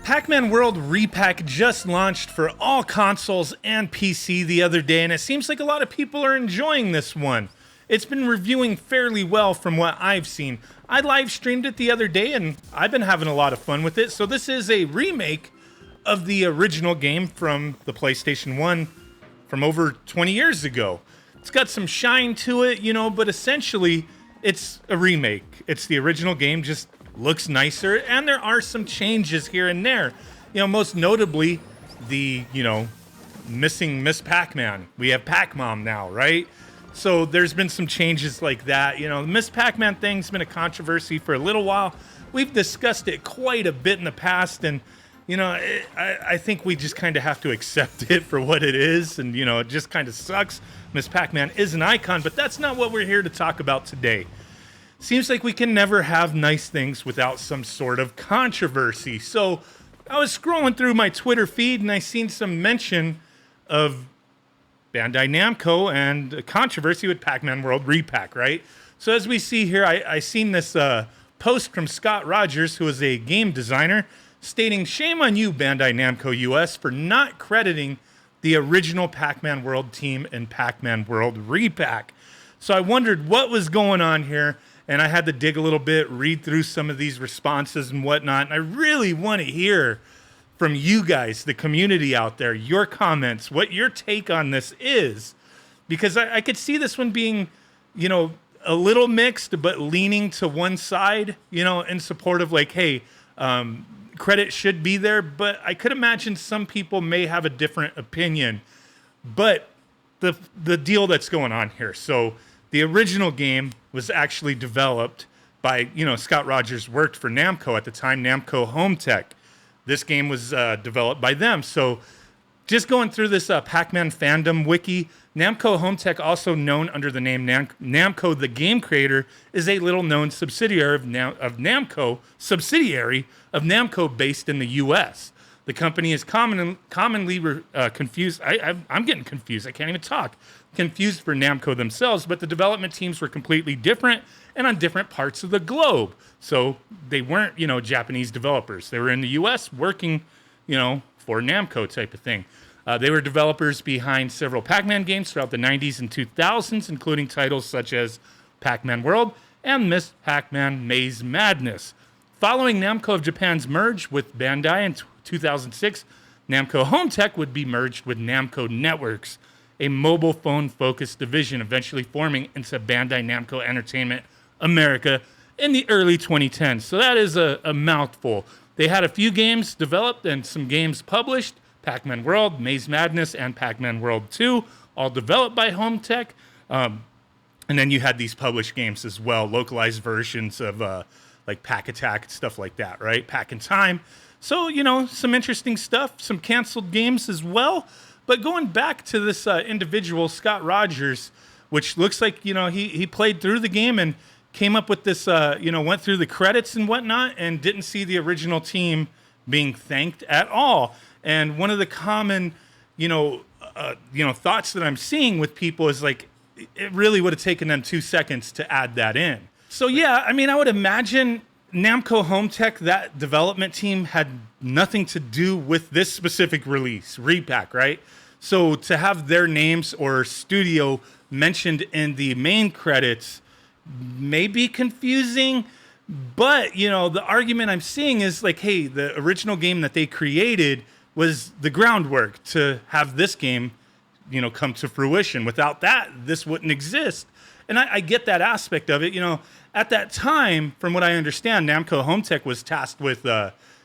Pac-Man World Re-PAC just launched for all consoles and PC the other day, and it seems like a lot of people are enjoying this one. It's been reviewing fairly well from what I've seen. I live streamed it the other day, and I've been having a lot of fun with it. So this is a remake of the original game from the PlayStation 1 from over 20 years ago. It's got some shine to it, but essentially it's a remake. It's the original game, just looks nicer, and there are some changes here and there. Most notably, the, missing Miss Pac-Man. We have Pac-Mom now, right? So there's been some changes like that. The Miss Pac-Man thing's been a controversy for a little while. We've discussed it quite a bit in the past, and, I think we just kind of have to accept it for what it is, and, it just kind of sucks. Miss Pac-Man is an icon, but that's not what we're here to talk about today. Seems like we can never have nice things without some sort of controversy. So I was scrolling through my Twitter feed and I seen some mention of Bandai Namco and a controversy with Pac-Man World Re-PAC, right? So as we see here, I seen this post from Scott Rogers, who is a game designer, stating, "Shame on you, Bandai Namco US, for not crediting the original Pac-Man World team in Pac-Man World Re-PAC." So I wondered what was going on here. And I had to dig a little bit, read through some of these responses and whatnot. And I really want to hear from you guys, the community out there, your comments, what your take on this is. Because I could see this one being, a little mixed, but leaning to one side, in support of like, hey, credit should be there. But I could imagine some people may have a different opinion. But the deal that's going on here. So the original game was actually developed by, Scott Rogers worked for Namco at the time, Namco Home Tech. This game was developed by them. So just going through this Pac-Man fandom wiki, Namco Home Tech, also known under the name Namco the Game Creator, is a little-known subsidiary of Namco based in the U.S. The company is commonly confused. I'm getting confused. I can't even talk. Confused for Namco themselves, but the development teams were completely different and on different parts of the globe. So they weren't, Japanese developers. They were in the U.S. working, for Namco type of thing. They were developers behind several Pac-Man games throughout the 90s and 2000s, including titles such as Pac-Man World and Miss Pac-Man Maze Madness. Following Namco of Japan's merge with Bandai in 2006, Namco Home Tech would be merged with Namco Networks, a mobile phone-focused division eventually forming into Bandai Namco Entertainment America in the early 2010s. So that is a mouthful. They had a few games developed and some games published, Pac-Man World, Maze Madness, and Pac-Man World 2, all developed by Home Tech. And then you had these published games as well, localized versions of like Pac Attack, stuff like that, right? Pac in Time. So, some interesting stuff, some canceled games as well. But going back to this individual, Scott Rogers, which looks like, he played through the game and came up with this, went through the credits and whatnot and didn't see the original team being thanked at all. And one of the common, thoughts that I'm seeing with people is like, it really would have taken them 2 seconds to add that in. So, yeah, I would imagine Namco Home Tech, that development team, had nothing to do with this specific release, Re-PAC, right? So to have their names or studio mentioned in the main credits may be confusing, but, the argument I'm seeing is like, hey, the original game that they created was the groundwork to have this game, come to fruition. Without that, this wouldn't exist. And I get that aspect of it. At that time, from what I understand, Namco Home Tech was tasked with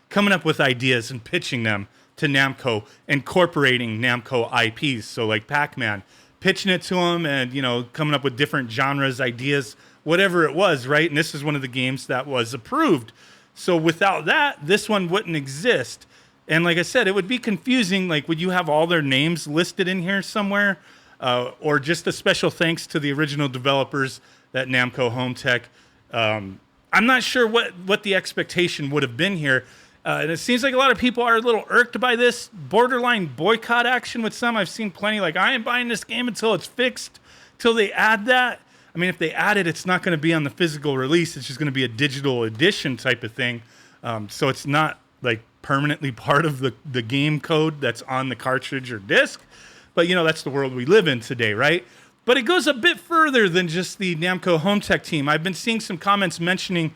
coming up with ideas and pitching them to Namco, incorporating Namco IPs. So like Pac-Man, pitching it to them and, coming up with different genres, ideas, whatever it was, right? And this is one of the games that was approved. So without that, this one wouldn't exist. And like I said, it would be confusing. Like, would you have all their names listed in here somewhere? Or just a special thanks to the original developers at Namco Home Tech. I'm not sure what the expectation would have been here. And it seems like a lot of people are a little irked by this borderline boycott action with some. I've seen plenty like, I ain't buying this game until it's fixed, till they add that. If they add it, it's not going to be on the physical release. It's just going to be a digital edition type of thing. So it's not like permanently part of the game code that's on the cartridge or disc. But, that's the world we live in today, right? But it goes a bit further than just the Namco Home Tech team. I've been seeing some comments mentioning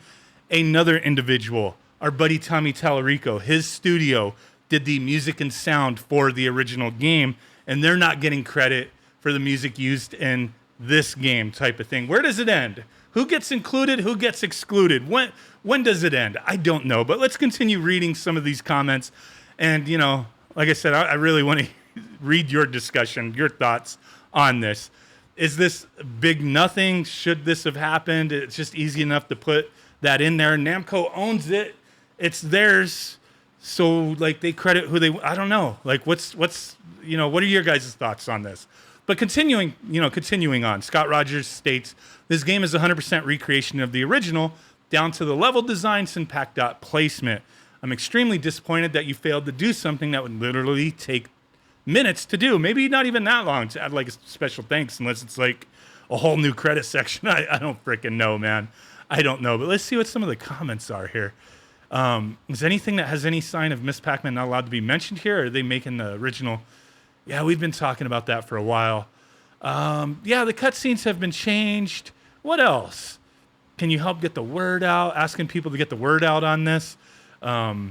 another individual, our buddy Tommy Tallarico. His studio did the music and sound for the original game, and they're not getting credit for the music used in this game type of thing. Where does it end? Who gets included? Who gets excluded? When does it end? I don't know. But let's continue reading some of these comments. And, like I said, I really want to read your discussion, your thoughts on this. Is this big nothing? Should this have happened? It's just easy enough to put that in there. Namco owns it. It's theirs. So, they credit who they... I don't know. What are your guys' thoughts on this? But continuing on, Scott Rogers states, this game is 100% recreation of the original, down to the level design, syntax, placement. I'm extremely disappointed that you failed to do something that would literally take minutes to do. Maybe not even that long to add a special thanks, unless it's a whole new credit section. I don't freaking know, man. I don't know. But let's see what some of the comments are here. Is anything that has any sign of Miss Pac-Man not allowed to be mentioned here? Or are they making the original... Yeah, we've been talking about that for a while. Yeah, the cutscenes have been changed. What else? Can you help get the word out? Asking people to get the word out on this. I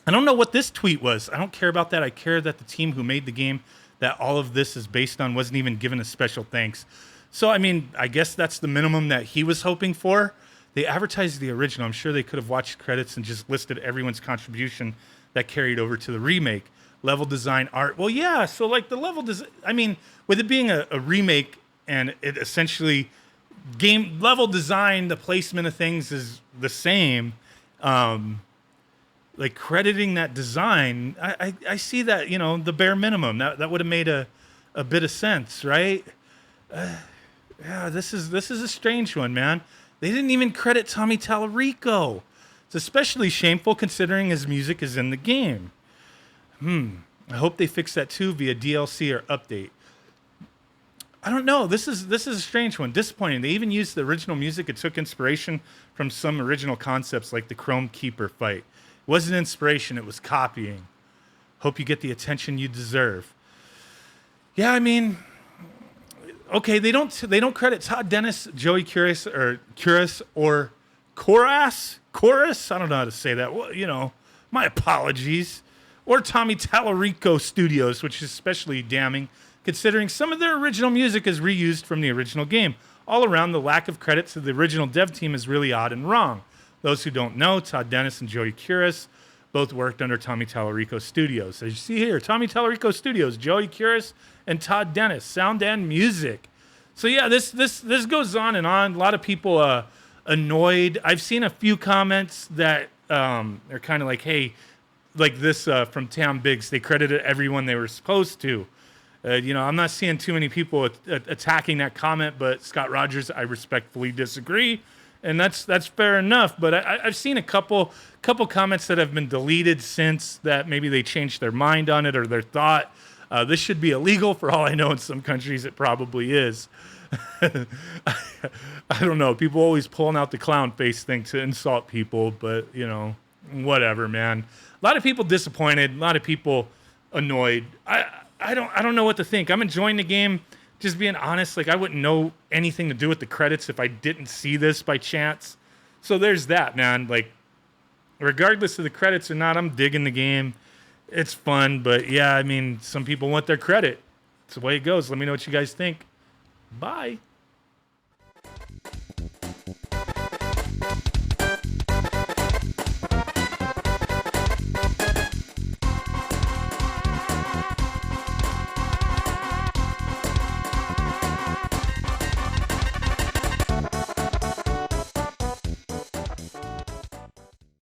don't know what this tweet was. I don't care about that. I care that the team who made the game that all of this is based on wasn't even given a special thanks. So, I guess that's the minimum that he was hoping for. They advertised the original. I'm sure they could have watched credits and just listed everyone's contribution that carried over to the remake. Level design, art. Well, yeah. So, the level design. With it being a remake and it essentially game level design, the placement of things is the same. Crediting that design, I see that the bare minimum that would have made a bit of sense, right? Yeah, this is a strange one, man. They didn't even credit Tommy Tallarico. It's especially shameful considering his music is in the game. I hope they fix that too via DLC or update. I don't know. This is a strange one. Disappointing. They even used the original music. It took inspiration from some original concepts like the Chrome Keeper fight. It wasn't inspiration. It was copying. Hope you get the attention you deserve. Yeah, okay. They don't credit Todd Dennis, Joey Curis or Chorus. I don't know how to say that. Well, my apologies. Or Tommy Tallarico Studios, which is especially damning, considering some of their original music is reused from the original game. All around, the lack of credit to the original dev team is really odd and wrong. Those who don't know, Todd Dennis and Joey Curis both worked under Tommy Tallarico Studios. As you see here, Tommy Tallarico Studios, Joey Curis, and Todd Dennis, sound and music. So yeah, this goes on and on. A lot of people annoyed. I've seen a few comments that they're kind of like, hey, this from Tam Biggs, they credited everyone they were supposed to. I'm not seeing too many people attacking that comment, but Scott Rogers, I respectfully disagree, and that's fair enough. But I've seen a couple comments that have been deleted since that maybe they changed their mind on it or their thought. This should be illegal. For all I know, in some countries it probably is. I don't know. People always pulling out the clown face thing to insult people, but whatever, man. A lot of people disappointed. A lot of people annoyed. I don't know what to think. I'm enjoying the game. Just being honest, I wouldn't know anything to do with the credits if I didn't see this by chance. So there's that, man. Regardless of the credits or not, I'm digging the game. It's fun, but yeah, some people want their credit. It's the way it goes. Let me know what you guys think. Bye.